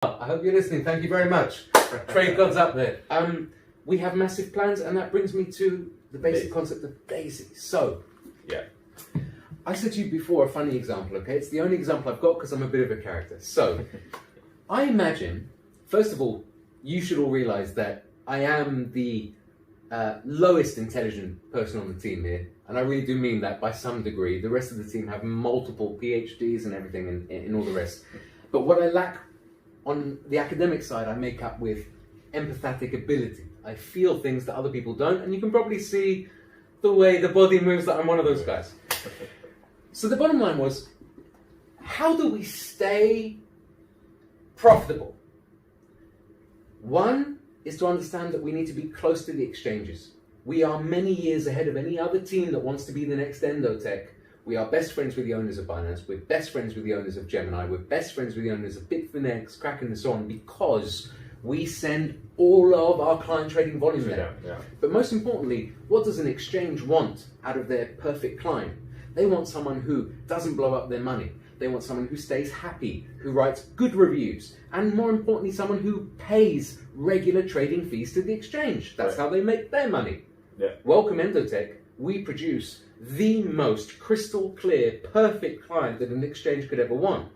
I hope you're listening. Thank you very much. Trade gods up there. We have massive plans, and that brings me to the basic concept of Daisy. So, yeah, I said to you before a funny example, okay? It's the only example I've got because I'm a bit of a character. So, I imagine, first of all, you should all realize that I am the lowest intelligent person on the team here, and I really do mean that by some degree. The rest of the team have multiple PhDs and everything and all the rest. But what I lack on the academic side, I make up with empathetic ability. I feel things that other people don't, and you can probably see the way the body moves that I'm one of those guys. So the bottom line was, how do we stay profitable? One is to understand that we need to be close to the exchanges. We are many years ahead of any other team that wants to be the next Endotech. We are best friends with the owners of Binance. We're best friends with the owners of Gemini. We're best friends with the owners of Bitfinex, Kraken, and so on, because we send all of our client trading volume there. Yeah. But most importantly, what does an exchange want out of their perfect client? They want someone who doesn't blow up their money. They want someone who stays happy, who writes good reviews, and more importantly, someone who pays regular trading fees to the exchange. That's how they make their money. Yeah. Welcome Endotech. We produce the most crystal clear, perfect client that an exchange could ever want.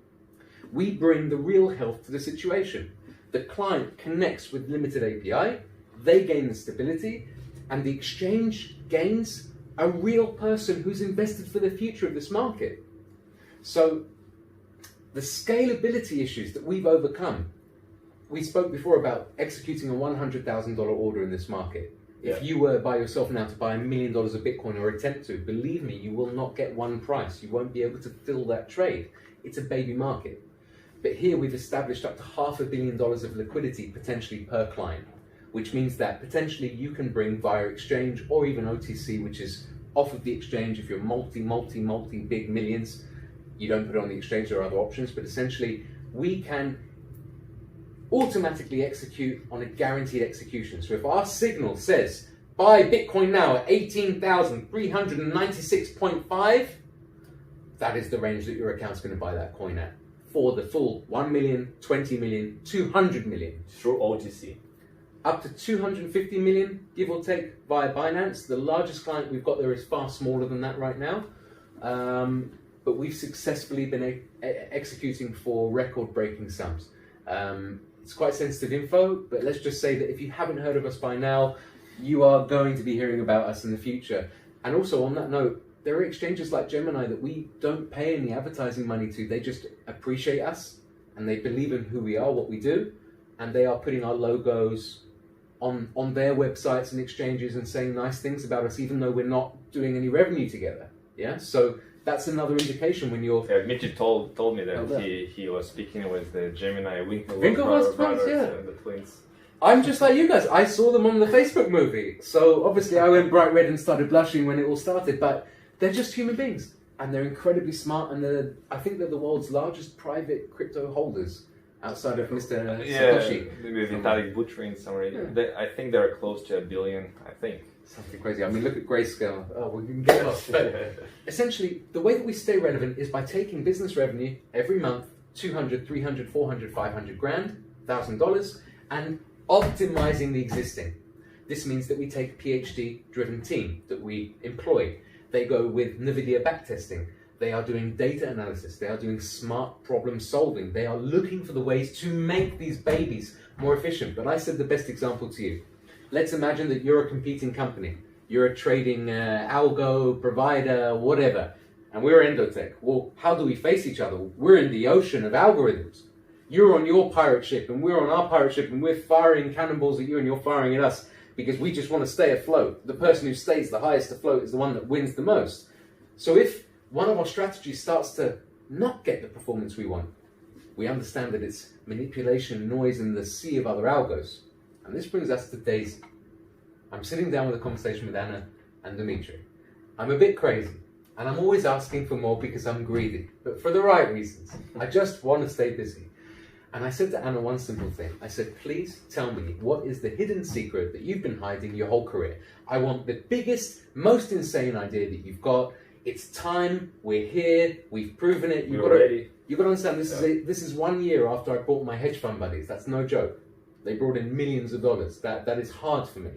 We bring the real health to the situation. The client connects with limited API, they gain the stability, and the exchange gains a real person who's invested for the future of this market. So the scalability issues that we've overcome, we spoke before about executing a $100,000 order in this market. If you were by yourself now to buy $1 million of Bitcoin or attempt to, believe me, you will not get one price. You won't be able to fill that trade. It's a baby market. But here we've established up to $500 million of liquidity potentially per client, which means that potentially you can bring via exchange or even OTC, which is off of the exchange if you're multi big millions. You don't put it on the exchange, there are other options, but essentially we can automatically execute on a guaranteed execution. So if our signal says, buy Bitcoin now at 18,396.5, that is the range that your account's going to buy that coin at for the full 1 million, 20 million, 200 million. Through OTC. Up to 250 million, give or take, via Binance. The largest client we've got there is far smaller than that right now. But we've successfully been executing for record-breaking sums. It's quite sensitive info, but let's just say that if you haven't heard of us by now, you are going to be hearing about us in the future. And also on that note, there are exchanges like Gemini that we don't pay any advertising money to. They just appreciate us and they believe in who we are, what we do, and they are putting our logos on their websites and exchanges and saying nice things about us, even though we're not doing any revenue together. Yeah, so that's another indication when you're... Yeah, Mitchie told me that he was speaking with the Gemini Winklevoss brothers, the twins. I'm just like you guys. I saw them on the Facebook movie. So obviously I went bright red and started blushing when it all started, but they're just human beings. And they're incredibly smart, and I think they're the world's largest private crypto holders outside of Mr. Satoshi. Maybe Vitalik Buterin somewhere. Yeah. I think they're close to $1 billion, I think. Something crazy. I mean, look at Grayscale. Oh, we can get lost. But essentially, the way that we stay relevant is by taking business revenue every month, 200, 300, 400, 500 grand, $1,000, and optimizing the existing. This means that we take a PhD-driven team that we employ. They go with NVIDIA backtesting. They are doing data analysis. They are doing smart problem solving. They are looking for the ways to make these babies more efficient. But I said the best example to you. Let's imagine that you're a competing company. You're a trading algo provider, whatever. And we're Endotech. Well, how do we face each other? We're in the ocean of algorithms. You're on your pirate ship and we're on our pirate ship and we're firing cannonballs at you and you're firing at us because we just want to stay afloat. The person who stays the highest afloat is the one that wins the most. So if one of our strategies starts to not get the performance we want, we understand that it's manipulation, noise, and the sea of other algos. And this brings us to Daisy. I'm sitting down with a conversation with Anna and Dimitri. I'm a bit crazy, and I'm always asking for more because I'm greedy, but for the right reasons. I just want to stay busy. And I said to Anna one simple thing. I said, please tell me, what is the hidden secret that you've been hiding your whole career? I want the biggest, most insane idea that you've got. It's time, we're here, we've proven it. We're ready. You've got to understand, this is 1 year after I bought my hedge fund buddies. That's no joke. They brought in millions of dollars. That is hard for me.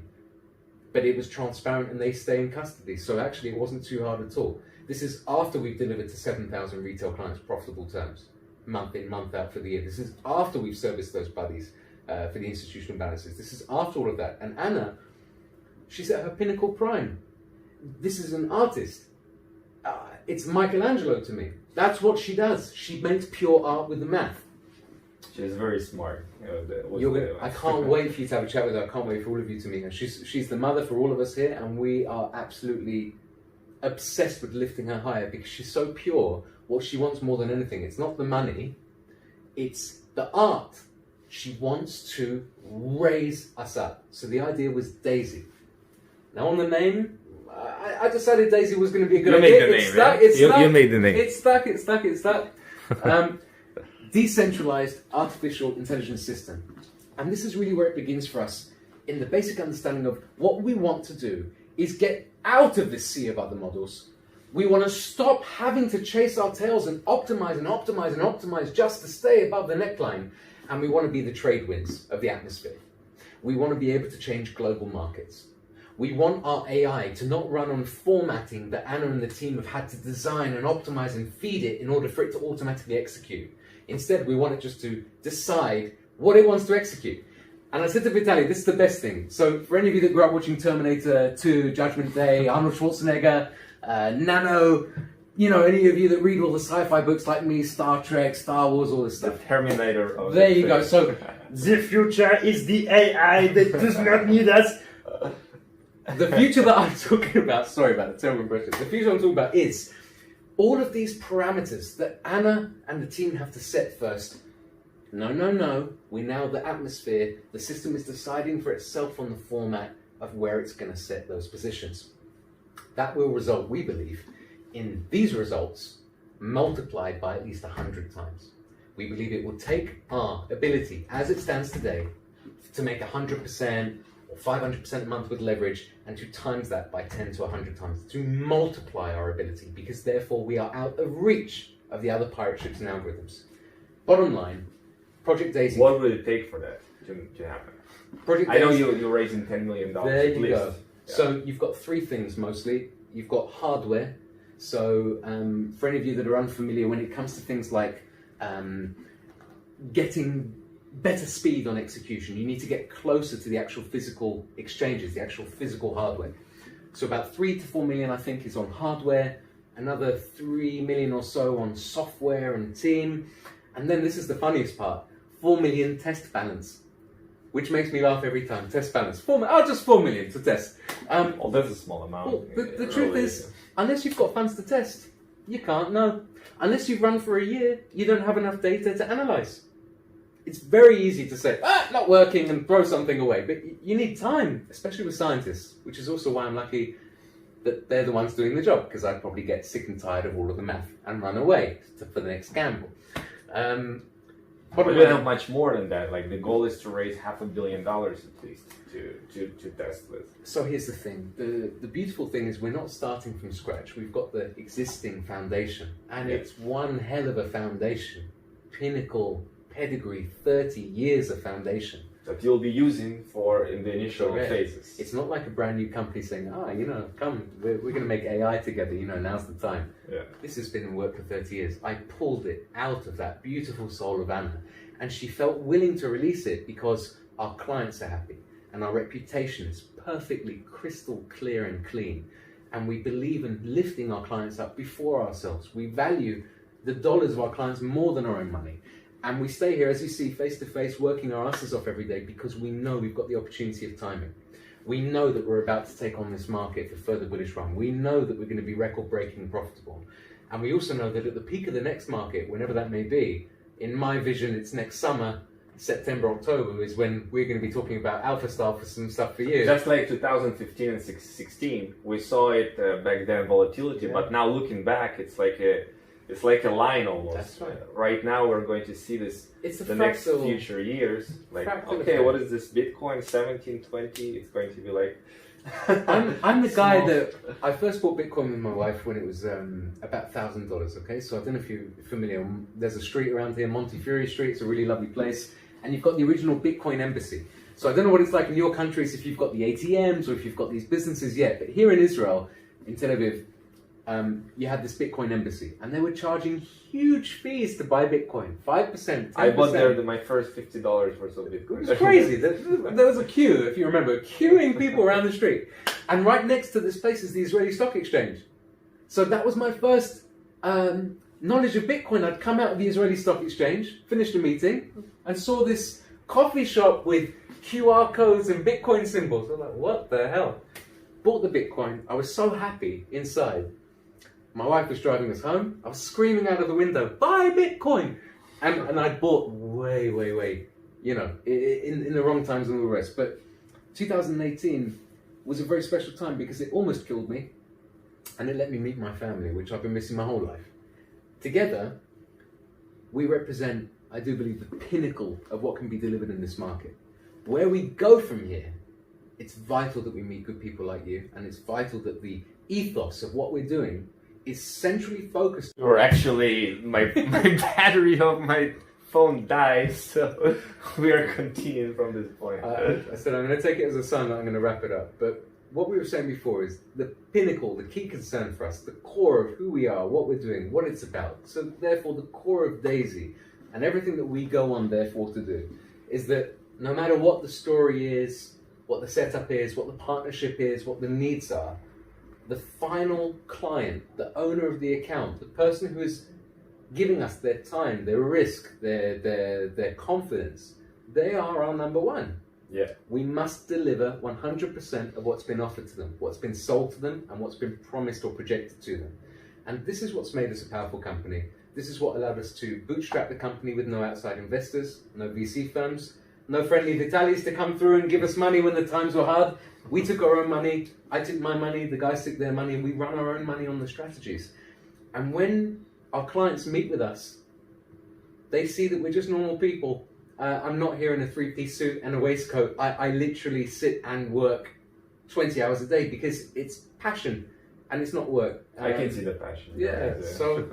But it was transparent and they stay in custody. So actually it wasn't too hard at all. This is after we've delivered to 7,000 retail clients profitable terms, month in, month out for the year. This is after we've serviced those buddies for the institutional balances. This is after all of that. And Anna, she's at her pinnacle prime. This is an artist. It's Michelangelo to me. That's what she does. She makes pure art with the math. She's very smart. I can't wait for you to have a chat with her. I can't wait for all of you to meet her. She's the mother for all of us here, and we are absolutely obsessed with lifting her higher because she's so pure. What she wants more than anything, it's not the money, it's the art. She wants to raise us up. So the idea was Daisy. Now on the name, I decided Daisy was going to be a good idea. You made the name. It's stuck. Decentralized artificial intelligence system. And this is really where it begins for us in the basic understanding of what we want to do is get out of this sea of other models. We want to stop having to chase our tails and optimize just to stay above the neckline. And we want to be the trade winds of the atmosphere. We want to be able to change global markets. We want our AI to not run on formatting that Anna and the team have had to design and optimize and feed it in order for it to automatically execute. Instead, we want it just to decide what it wants to execute. And I said to Vitaly, this is the best thing. So for any of you that grew up watching Terminator 2, Judgment Day, Arnold Schwarzenegger, Nano, any of you that read all the sci-fi books like me, Star Trek, Star Wars, all this stuff. The Terminator. There you go. So the future is the AI that does not need us. The future that I'm talking about, sorry about the terrible impression, the future I'm talking about is all of these parameters that Anna and the team have to set first. No, we're now the atmosphere. The system is deciding for itself on the format of where it's going to set those positions. That will result, we believe, in these results multiplied by at least 100 times. We believe it will take our ability, as it stands today, to make 100% or 500% a month with leverage, and to times that by 10 to 100 times, to multiply our ability, because therefore we are out of reach of the other pirate ships and algorithms. Bottom line, Project Daisy. What would it take for that to happen? Project I know Daisy, you're raising $10 million. there at you least. go. Yeah. So you've got three things mostly. You've got hardware. So for any of you that are unfamiliar, when it comes to things like getting better speed on execution, you need to get closer to the actual physical exchanges, the actual physical hardware. So about 3 to 4 million, I think, is on hardware, another 3 million or so on software and team, and then this is the funniest part, 4 million test balance, which makes me laugh every time. Test balance, just 4 million to test. Well, that's a small amount. Well, the truth is, unless you've got funds to test, you can't know. Unless you've run for a year, you don't have enough data to analyze. It's very easy to say, not working, and throw something away. But you need time, especially with scientists, which is also why I'm lucky that they're the ones doing the job, because I'd probably get sick and tired of all of the math and run away for the next gamble. But we don't have much more than that. Like, the goal is to raise $500 million at least to test with. So here's the thing. The beautiful thing is we're not starting from scratch. We've got the existing foundation, and it's one hell of a foundation. Pinnacle, pedigree, 30 years of foundation. That you'll be using in the initial phases. It's not like a brand new company saying, come, we're going to make AI together, now's the time. Yeah. This has been in work for 30 years. I pulled it out of that beautiful soul of Anna, and she felt willing to release it because our clients are happy, and our reputation is perfectly crystal clear and clean, and we believe in lifting our clients up before ourselves. We value the dollars of our clients more than our own money. And we stay here, as you see, face to face, working our asses off every day because we know we've got the opportunity of timing. We know that we're about to take on this market for further bullish run. We know that we're going to be record-breaking profitable. And we also know that at the peak of the next market, whenever that may be, in my vision, it's next summer, September, October, is when we're going to be talking about Alpha Star for some stuff for you. Just like 2015 and 16, we saw it back then, volatility, but now looking back, it's like a line almost. That's right. Right now we're going to see this the next future years. Like, okay, what is this Bitcoin 1720? It's going to be like I'm the guy that I first bought Bitcoin with my wife when it was about $1,000. Okay, so I don't know if you're familiar. There's a street around here, Montefiore Street. It's a really lovely place, and you've got the original Bitcoin embassy. So I don't know what it's like in your countries if you've got the ATMs or if you've got these businesses yet. But here in Israel, in Tel Aviv, you had this Bitcoin embassy, and they were charging huge fees to buy Bitcoin, 5%, 10%. I bought there my first $50 worth of Bitcoin. It was crazy. There was a queue, if you remember, queuing people around the street. And right next to this place is the Israeli Stock Exchange. So that was my first knowledge of Bitcoin. I'd come out of the Israeli Stock Exchange, finished a meeting, and saw this coffee shop with QR codes and Bitcoin symbols. I was like, what the hell? Bought the Bitcoin. I was so happy inside. My wife was driving us home. I was screaming out of the window, buy Bitcoin! And I bought way, you know, in the wrong times and all the rest. But 2018 was a very special time because it almost killed me. And it let me meet my family, which I've been missing my whole life. Together, we represent, I do believe, the pinnacle of what can be delivered in this market. Where we go from here, it's vital that we meet good people like you, and it's vital that the ethos of what we're doing is centrally focused. Or actually, my battery of my phone died, so we are continuing from this point. I said I'm going to take it as a sign that I'm going to wrap it up. But what we were saying before is the pinnacle, the key concern for us, the core of who we are, what we're doing, what it's about. So therefore, the core of Daisy and everything that we go on therefore to do is that no matter what the story is, what the setup is, what the partnership is, what the needs are, the final client, the owner of the account, the person who is giving us their time, their risk, their confidence, they are our number one. Yeah. We must deliver 100% of what's been offered to them, what's been sold to them, and what's been promised or projected to them. And this is what's made us a powerful company. This is what allowed us to bootstrap the company with no outside investors, no VC firms, no friendly Vitalis to come through and give us money when the times were hard. We took our own money, I took my money, the guys took their money, and we run our own money on the strategies. And when our clients meet with us, they see that we're just normal people. I'm not here in a three-piece suit and a waistcoat. I literally sit and work 20 hours a day because it's passion and it's not work. I can see the passion. Yeah, so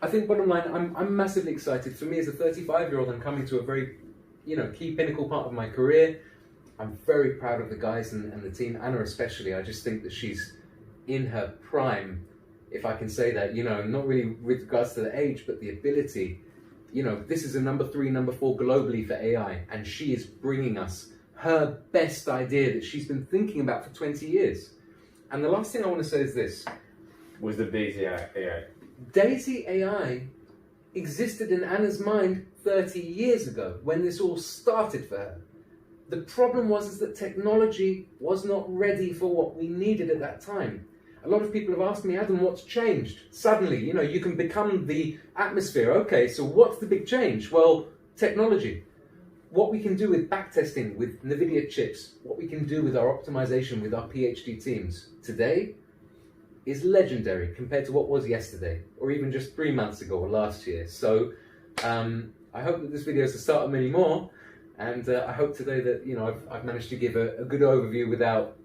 I think bottom line, I'm massively excited. For me as a 35-year-old, I'm coming to a very key pinnacle part of my career. I'm very proud of the guys and the team, Anna especially. I just think that she's in her prime, if I can say that, not really with regards to the age, but the ability. This is a number 3, number 4 globally for AI, and she is bringing us her best idea that she's been thinking about for 20 years. And the last thing I want to say is this. Was the Daisy AI. Daisy AI existed in Anna's mind 30 years ago when this all started for her. The problem was that technology was not ready for what we needed at that time. A lot of people have asked me, Adam, what's changed? Suddenly, you can become the atmosphere. Okay, so what's the big change? Well, technology. What we can do with backtesting, with NVIDIA chips, what we can do with our optimization, with our PhD teams today is legendary compared to what was yesterday, or even just 3 months ago or last year. So I hope that this video is the start of many more. And I hope today that I've managed to give a good overview without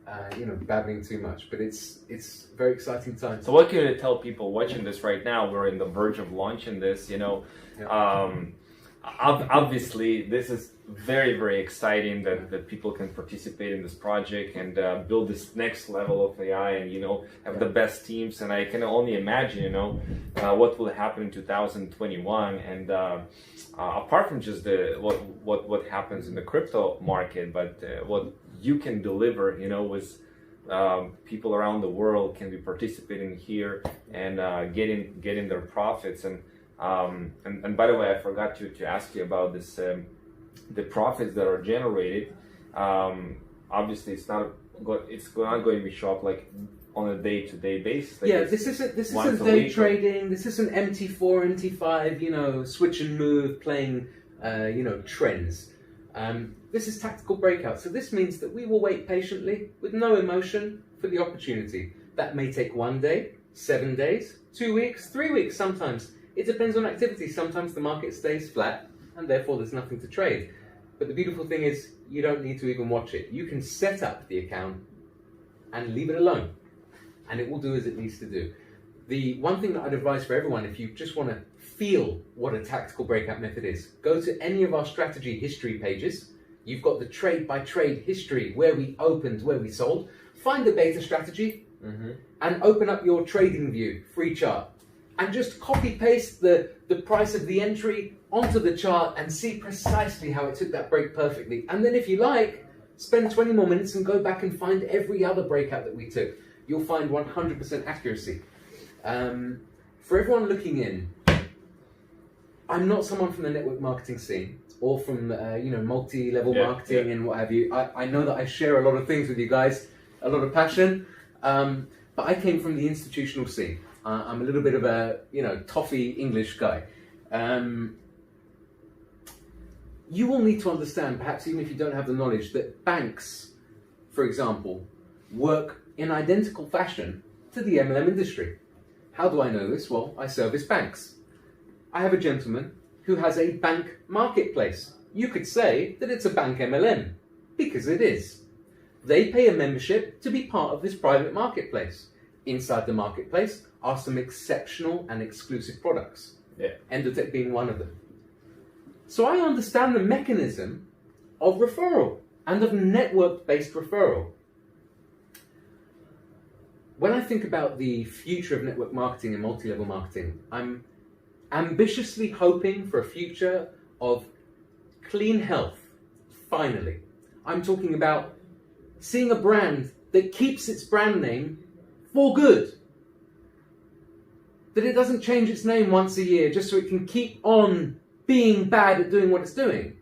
babbling too much. But it's a very exciting time. So what can you tell people watching this right now? We're in the verge of launching this. Obviously, this is very, very exciting that people can participate in this project and build this next level of AI and have the best teams. And I can only imagine what will happen in 2021 and. Apart from just what happens in the crypto market, but what you can deliver, with people around the world can be participating here and getting their profits. And by the way, I forgot to ask you about this, the profits that are generated. Obviously, it's not going to be show up like on a day-to-day basis. Like this isn't day trading. This isn't MT4, MT5. Switch and move, playing, trends. This is tactical breakout. So this means that we will wait patiently with no emotion for the opportunity. That may take 1 day, 7 days, 2 weeks, 3 weeks. Sometimes it depends on activity. Sometimes the market stays flat, and therefore there's nothing to trade. But the beautiful thing is, you don't need to even watch it. You can set up the account and leave it alone. And it will do as it needs to do. The one thing that I'd advise for everyone, if you just want to feel what a tactical breakout method is, go to any of our strategy history pages. You've got the trade by trade history, where we opened, where we sold. Find the beta strategy and open up your trading view, free chart. And just copy paste the price of the entry onto the chart and see precisely how it took that break perfectly. And then if you like, spend 20 more minutes and go back and find every other breakout that we took. You'll find 100% accuracy. For everyone looking in, I'm not someone from the network marketing scene or from multi-level marketing and what have you. I know that I share a lot of things with you guys, a lot of passion, but I came from the institutional scene. I'm a little bit of a toffee English guy. You will need to understand, perhaps even if you don't have the knowledge, that banks, for example, work in identical fashion to the MLM industry. How do I know this? Well, I service banks. I have a gentleman who has a bank marketplace. You could say that it's a bank MLM, because it is. They pay a membership to be part of this private marketplace. Inside the marketplace are some exceptional and exclusive products. Endotech being one of them. So I understand the mechanism of referral and of network-based referral. When I think about the future of network marketing and multi-level marketing, I'm ambitiously hoping for a future of clean health, finally. I'm talking about seeing a brand that keeps its brand name for good. That it doesn't change its name once a year just so it can keep on being bad at doing what it's doing.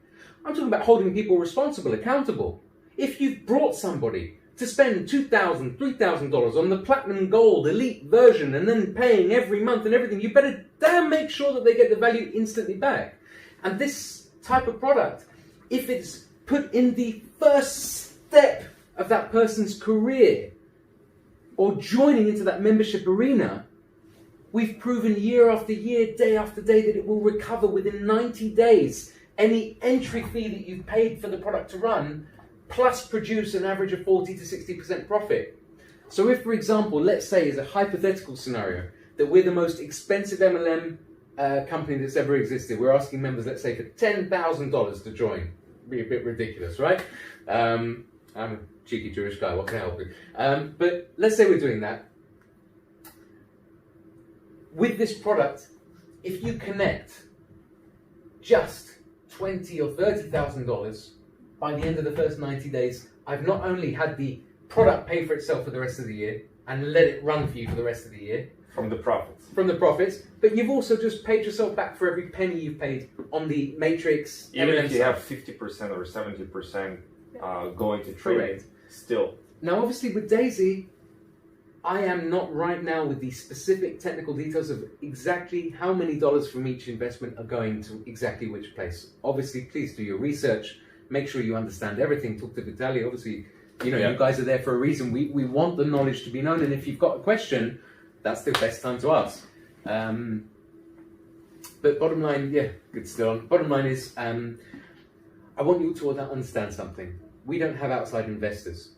I'm talking about holding people responsible, accountable. If you've brought somebody to spend $2,000, $3,000 on the platinum gold elite version and then paying every month and everything, you better damn make sure that they get the value instantly back. And this type of product, if it's put in the first step of that person's career or joining into that membership arena, we've proven year after year, day after day, that it will recover within 90 days any entry fee that you've paid for the product to run, plus produce an average of 40 to 60% profit. So if, for example, let's say as a hypothetical scenario, that we're the most expensive MLM company that's ever existed, we're asking members, let's say, for $10,000 to join. Be a bit ridiculous, right? I'm a cheeky Jewish guy, what can I help you? But let's say we're doing that. With this product, if you connect just $20,000 or $30,000 by the end of the first 90 days, I've not only had the product pay for itself for the rest of the year and let it run for you for the rest of the year. From the profits. From the profits, but you've also just paid yourself back for every penny you've paid on the Matrix. Even if you have 50% or 70% going to trade, still. Now, obviously, with Daisy, I am not right now with the specific technical details of exactly how many dollars from each investment are going to exactly which place. Obviously, please do your research. Make sure you understand everything. Talk to Vitaly. Obviously, you guys are there for a reason. We want the knowledge to be known, and if you've got a question, that's the best time to ask. But bottom line, good still. Bottom line is, I want you to understand something. We don't have outside investors.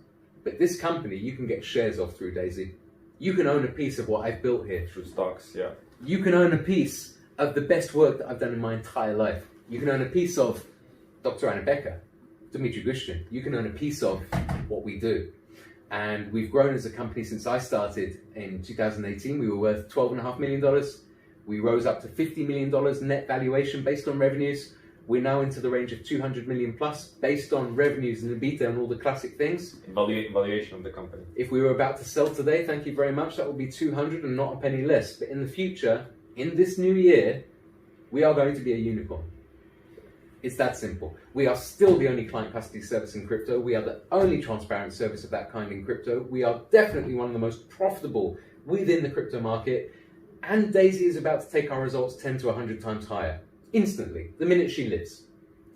But this company, you can get shares of through Daisy. You can own a piece of what I've built here. Through stocks, yeah. You can own a piece of the best work that I've done in my entire life. You can own a piece of Dr. Anna Becker, Dimitri Gushtin. You can own a piece of what we do. And we've grown as a company since I started in 2018. We were worth $12.5 million. We rose up to $50 million net valuation based on revenues. We're now into the range of 200 million plus based on revenues and EBITDA and all the classic things. Valuation of the company. If we were about to sell today, thank you very much, that would be 200 and not a penny less. But in the future, in this new year, we are going to be a unicorn. It's that simple. We are still the only client custody service in crypto. We are the only transparent service of that kind in crypto. We are definitely one of the most profitable within the crypto market. And Daisy is about to take our results 10 to 100 times higher. Instantly, the minute she lives.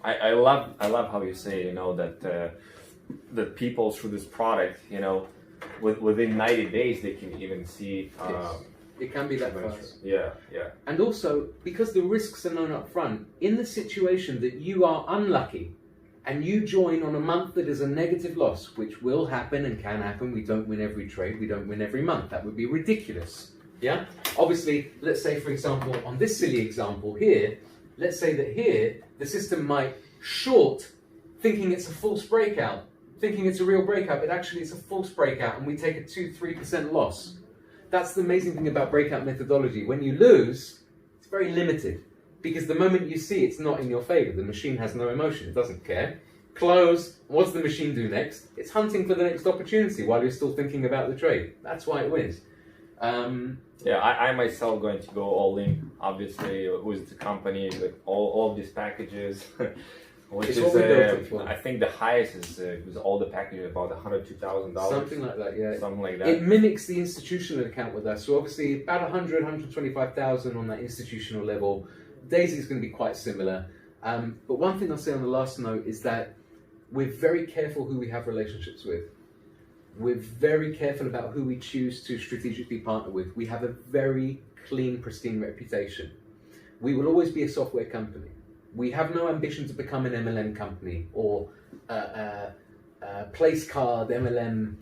I love how you say, that people through this product, within 90 days they can even see. It can be that fast. Yeah. And also, because the risks are known up front, in the situation that you are unlucky and you join on a month that is a negative loss, which will happen and can happen. We don't win every trade, we don't win every month. That would be ridiculous. Yeah? Obviously, let's say, for example, on this silly example here, let's say that here, the system might short, thinking it's a false breakout, thinking it's a real breakout, but actually it's a false breakout, and we take a 2-3% loss. That's the amazing thing about breakout methodology. When you lose, it's very limited, because the moment you see it's not in your favor, the machine has no emotion, it doesn't care. Close, what does the machine do next? It's hunting for the next opportunity while you're still thinking about the trade. That's why it wins. Yeah, I myself going to go all in, obviously, with the company, with all of these packages, which It's is, what we built it for. I think the highest is with all the packages about $102,000. Something like that, yeah. Something like that. It mimics the institutional account with us. So obviously about 125,000 on that institutional level. Daisy's going to be quite similar. But one thing I'll say on the last note is that we're very careful who we have relationships with. We're very careful about who we choose to strategically partner with. We have a very clean, pristine reputation. We will always be a software company. We have no ambition to become an MLM company or place card, MLM,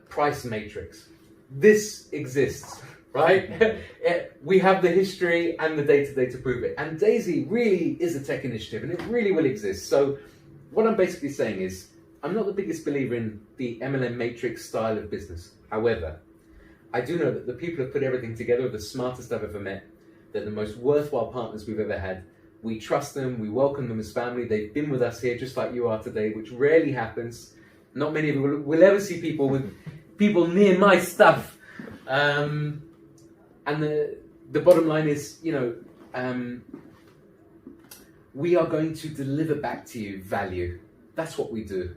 price matrix. This exists, right? We have the history and the data to prove it. And Daisy really is a tech initiative, and it really will exist. So what I'm basically saying is, I'm not the biggest believer in the MLM matrix style of business. However, I do know that the people who have put everything together are the smartest I've ever met. They're the most worthwhile partners we've ever had. We trust them, we welcome them as family. They've been with us here just like you are today, which rarely happens. Not many of you will ever see people near my stuff. And the bottom line is, we are going to deliver back to you value. That's what we do.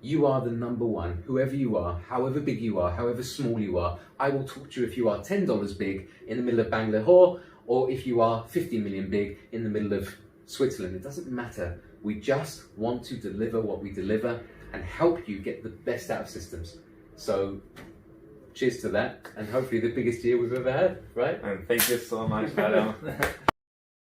You are the number one, whoever you are, however big you are, however small you are. I will talk to you if you are $10 big in the middle of Bangalore, or if you are 50 million big in the middle of Switzerland. It doesn't matter. We just want to deliver what we deliver and help you get the best out of systems. So cheers to that, and hopefully the biggest year we've ever had, right? And thank you so much, Adam.